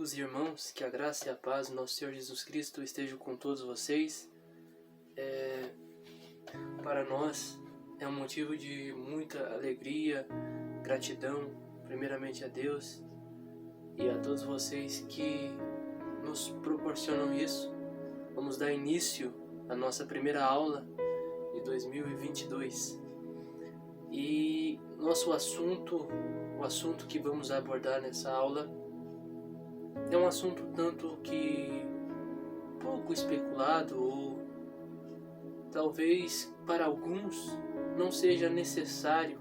Amigos e irmãos, que a graça e a paz do nosso Senhor Jesus Cristo estejam com todos vocês. Para nós é um motivo de muita alegria, gratidão, primeiramente a Deus e a todos vocês que nos proporcionam isso. Vamos dar início à nossa primeira aula de 2022 e o assunto que vamos abordar nessa aula é um assunto tanto que pouco especulado ou talvez para alguns não seja necessário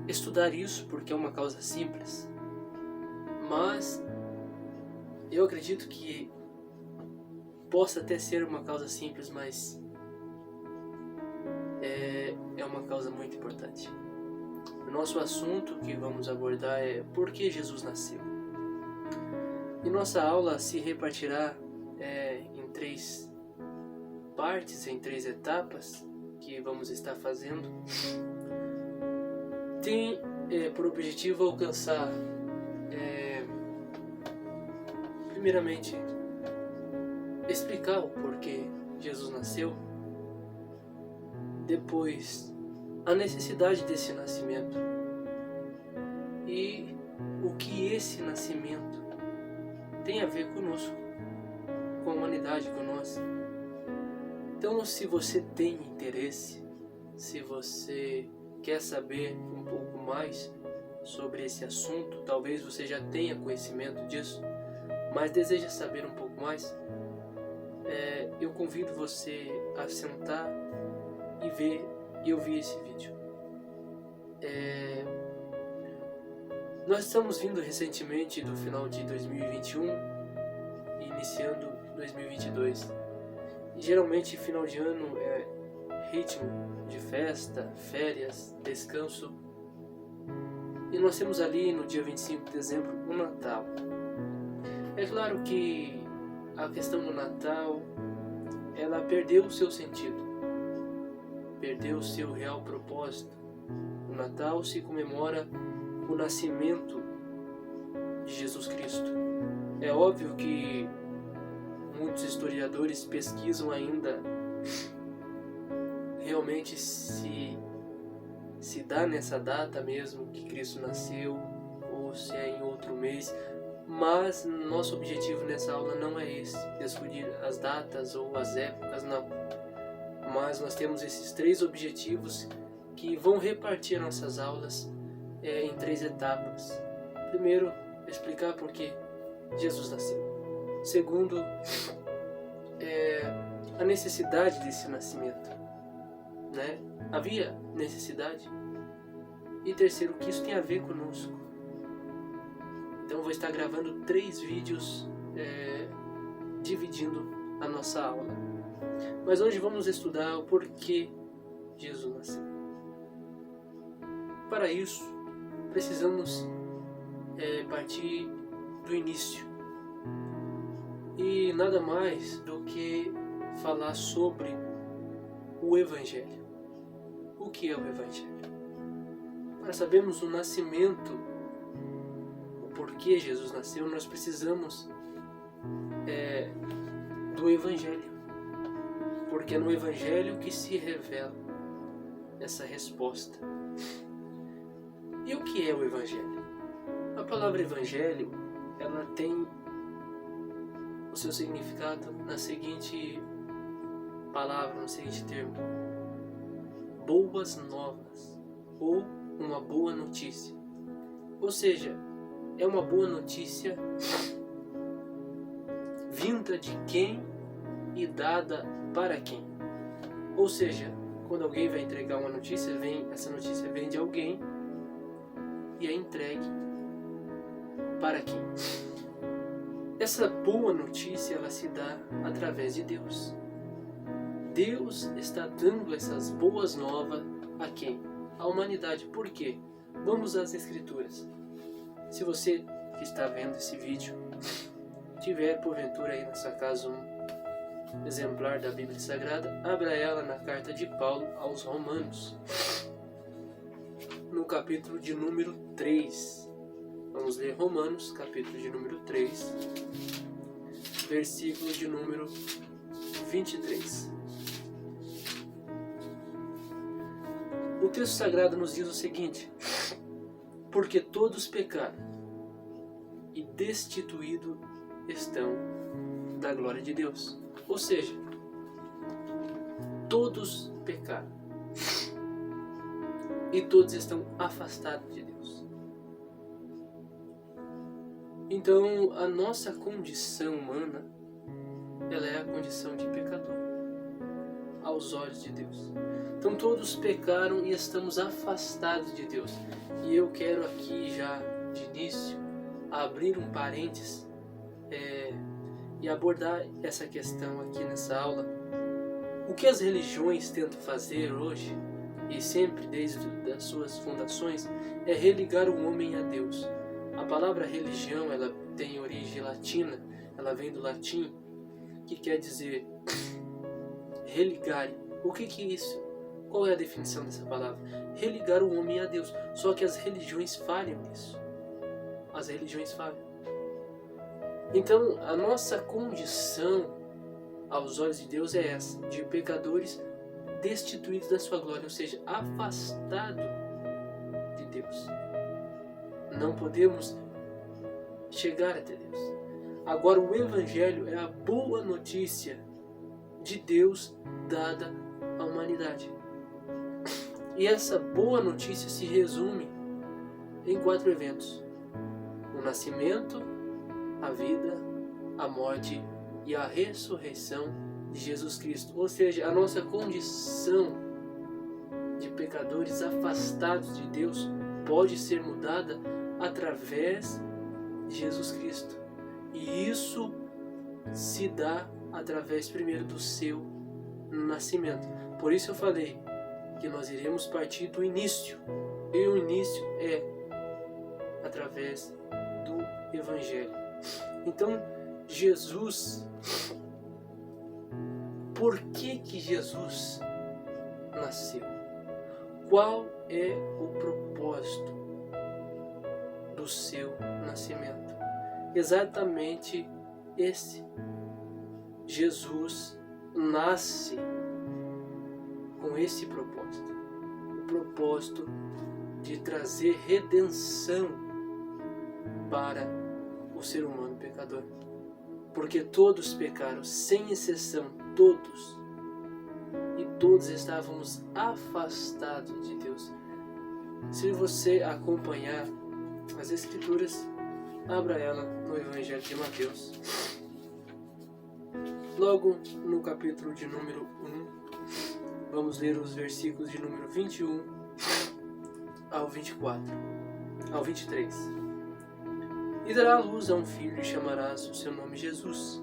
estudar isso porque é uma causa simples, mas eu acredito que possa até ser uma causa simples, mas é uma causa muito importante. O nosso assunto que vamos abordar é por que Jesus nasceu. E nossa aula se repartirá em 3 partes, em 3 etapas que vamos estar fazendo. Tem por objetivo alcançar, primeiramente, explicar o porquê Jesus nasceu, depois a necessidade desse nascimento e o que esse nascimento tem a ver conosco, com a humanidade, com nós. Então, se você tem interesse, se você quer saber um pouco mais sobre esse assunto, talvez você já tenha conhecimento disso, mas deseja saber um pouco mais, eu convido você a sentar e ver e ouvir esse vídeo. Nós estamos vindo recentemente do final de 2021 e iniciando 2022. E geralmente final de ano é ritmo de festa, férias, descanso. E nós temos ali no dia 25 de dezembro o Natal. É claro que a questão do Natal, ela perdeu o seu sentido, perdeu o seu real propósito. No Natal se comemora o nascimento de Jesus Cristo. É óbvio que muitos historiadores pesquisam ainda realmente se dá nessa data mesmo que Cristo nasceu ou se é em outro mês, mas nosso objetivo nessa aula não é esse, descobrir as datas ou as épocas, não. Mas nós temos esses 3 objetivos que vão repartir nossas aulas em 3 etapas. Primeiro, explicar por que Jesus nasceu. Segundo, a necessidade desse nascimento, né? Havia necessidade. E terceiro, o que isso tem a ver conosco. Então eu vou estar gravando 3 vídeos dividindo a nossa aula. Mas hoje vamos estudar o porquê Jesus nasceu. Para isso, precisamos partir do início. E nada mais do que falar sobre o Evangelho. O que é o Evangelho? Para sabermos o nascimento, o porquê Jesus nasceu, nós precisamos do Evangelho. Porque é no Evangelho que se revela essa resposta. E o que é o Evangelho? A palavra Evangelho, ela tem o seu significado na seguinte palavra, no seguinte termo: boas novas ou uma boa notícia. Ou seja, é uma boa notícia vinda de quem e dada para quem. Ou seja, quando alguém vai entregar uma notícia, essa notícia vem de alguém e é entregue para quem? Essa boa notícia, ela se dá através de Deus. Deus está dando essas boas novas a quem? A humanidade. Por quê? Vamos às Escrituras. Se você que está vendo esse vídeo tiver porventura aí na sua casa um exemplar da Bíblia Sagrada, abra ela na carta de Paulo aos Romanos, no capítulo de número 3. Vamos ler Romanos, capítulo de número 3, versículo de número 23. O texto sagrado nos diz o seguinte: porque todos pecaram e destituídos estão da glória de Deus. Ou seja, todos pecaram e todos estão afastados de Deus. Então, a nossa condição humana, ela é a condição de pecador aos olhos de Deus. Então, todos pecaram e estamos afastados de Deus. E eu quero aqui já de início abrir um parênteses e abordar essa questão aqui nessa aula. O que as religiões tentam fazer hoje, e sempre desde as suas fundações, é religar o homem a Deus. A palavra religião, ela tem origem latina, ela vem do latim, que quer dizer religare. O que é isso? Qual é a definição dessa palavra? Religar o homem a Deus. Só que as religiões falham nisso. As religiões falham. Então, a nossa condição aos olhos de Deus é essa, de pecadores destituídos da sua glória, ou seja, afastados de Deus. Não podemos chegar até Deus. Agora, o Evangelho é a boa notícia de Deus dada à humanidade. E essa boa notícia se resume em 4 eventos: o nascimento, a vida, a morte e a ressurreição de Jesus Cristo. Ou seja, a nossa condição de pecadores afastados de Deus pode ser mudada através de Jesus Cristo. E isso se dá através primeiro do seu nascimento. Por isso eu falei que nós iremos partir do início. E o início é através do Evangelho. Então, Jesus, por que Jesus nasceu? Qual é o propósito do seu nascimento? Exatamente esse. Jesus nasce com esse propósito. O propósito de trazer redenção para o ser humano pecador. Porque todos pecaram, sem exceção, todos. E todos estávamos afastados de Deus. Se você acompanhar as Escrituras, abra ela no Evangelho de Mateus. Logo no capítulo de número 1, vamos ler os versículos de número 21 ao 23. E dará à luz a um filho e chamarás o seu nome Jesus,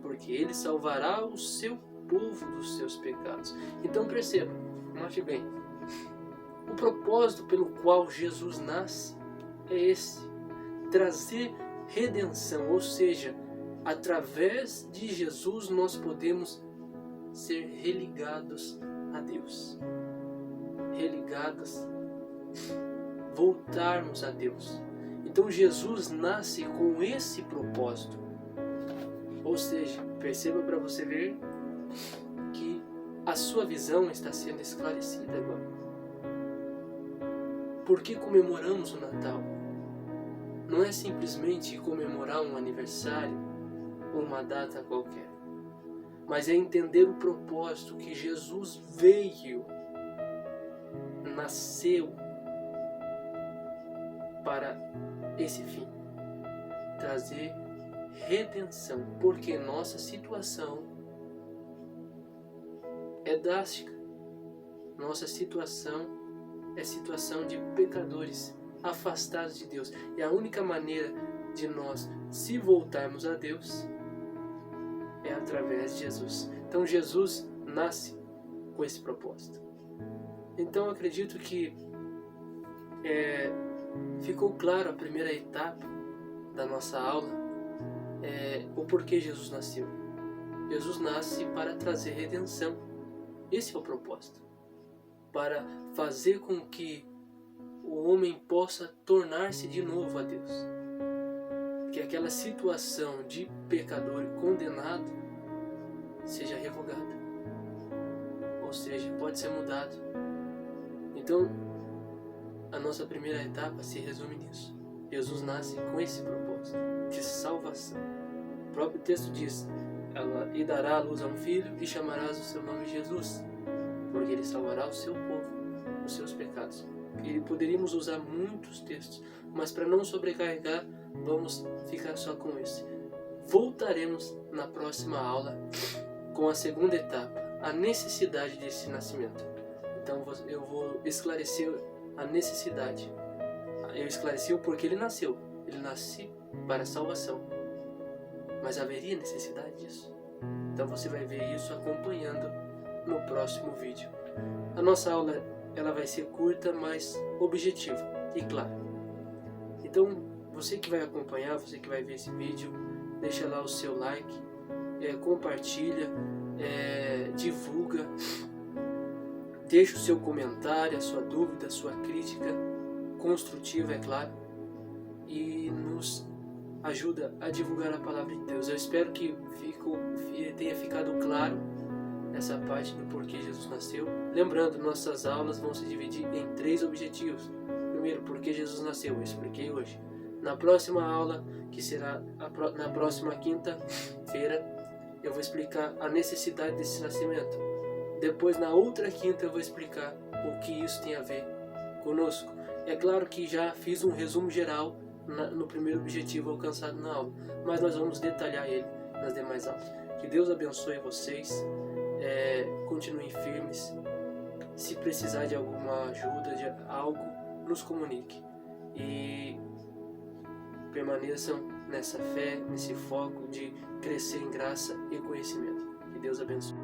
porque ele salvará o seu povo dos seus pecados. Então perceba, note bem, o propósito pelo qual Jesus nasce é esse: trazer redenção, ou seja, através de Jesus nós podemos ser religados a Deus, religados, voltarmos a Deus. Então Jesus nasce com esse propósito. Ou seja, perceba para você ver que a sua visão está sendo esclarecida agora. Por que comemoramos o Natal? Não é simplesmente comemorar um aniversário ou uma data qualquer, mas é entender o propósito que Jesus veio, nasceu para esse fim, trazer redenção, porque nossa situação é drástica. Nossa situação é situação de pecadores afastados de Deus, e a única maneira de nós se voltarmos a Deus é através de Jesus. Então Jesus nasce com esse propósito. Então eu acredito que ficou claro a primeira etapa da nossa aula, o porquê Jesus nasceu. Jesus nasce para trazer redenção. Esse é o propósito. Para fazer com que o homem possa tornar-se de novo a Deus. Que aquela situação de pecador e condenado seja revogada. Ou seja, pode ser mudado. Então, a nossa primeira etapa se resume nisso. Jesus nasce com esse propósito de salvação. O próprio texto diz: e dará à luz a um filho e chamarás o seu nome Jesus, porque ele salvará o seu povo dos seus pecados. E poderíamos usar muitos textos, mas para não sobrecarregar, vamos ficar só com esse. Voltaremos na próxima aula com a segunda etapa, a necessidade desse nascimento. Então eu vou esclarecer a necessidade. Eu esclareci o porquê ele nasceu. Ele nasce para a salvação. Mas haveria necessidade disso? Então você vai ver isso acompanhando no próximo vídeo. A nossa aula ela vai ser curta, mas objetiva e clara. Então você que vai acompanhar, você que vai ver esse vídeo, deixa lá o seu like, compartilha, divulga, deixa o seu comentário, a sua dúvida, a sua crítica construtiva, é claro, e nos ajuda a divulgar a palavra de Deus. Eu espero que tenha ficado claro essa parte do porquê Jesus nasceu. Lembrando, nossas aulas vão se dividir em 3 objetivos. Primeiro, porquê Jesus nasceu, eu expliquei hoje. Na próxima aula, que será na próxima quinta-feira, eu vou explicar a necessidade desse nascimento. Depois, na outra quinta, eu vou explicar o que isso tem a ver conosco. É claro que já fiz um resumo geral no primeiro objetivo alcançado na aula, mas nós vamos detalhar ele nas demais aulas. Que Deus abençoe vocês, continuem firmes. Se precisar de alguma ajuda, de algo, nos comunique. E permaneçam nessa fé, nesse foco de crescer em graça e conhecimento. Que Deus abençoe.